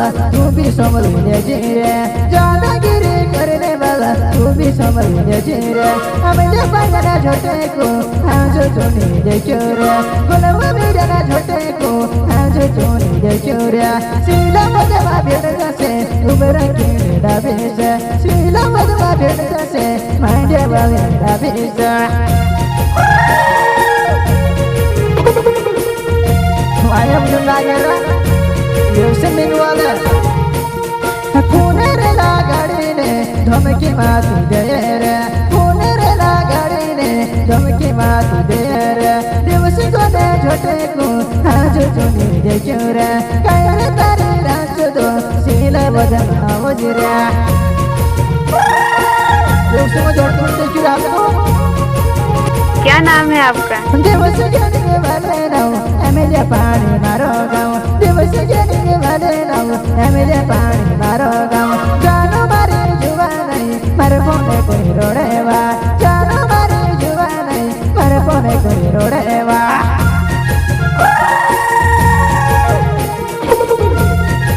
वाला तू भी संभल लीजिए रे, दादागिरी करने वाला तू भी संभल लीजिए। हमें पागना छोटे को आज तो नहीं देखो रे, गुलाम मेरा छोटे को आज तो नहीं देखो रे। सीला मदवा भेड़ से उबरा के मेरा भेष, सीला मदवा भेड़ से मांगे वाले मेरा भेष। Ayam junagera, Yusen minwala. Punere la garine, dhamki matu dere. Punere la garine, dhamki matu dere. Divasi ko de jhote ko, aaj tuni dekhure. Kayre tare rachdo, sila badana wajra. Divasi ko jhote ko dekhure aapko. क्या नाम है आपका? दिवस जाने वाले now, मेरे पानी मारो गाँव। दिवस जाने वाले नाउ, मेरे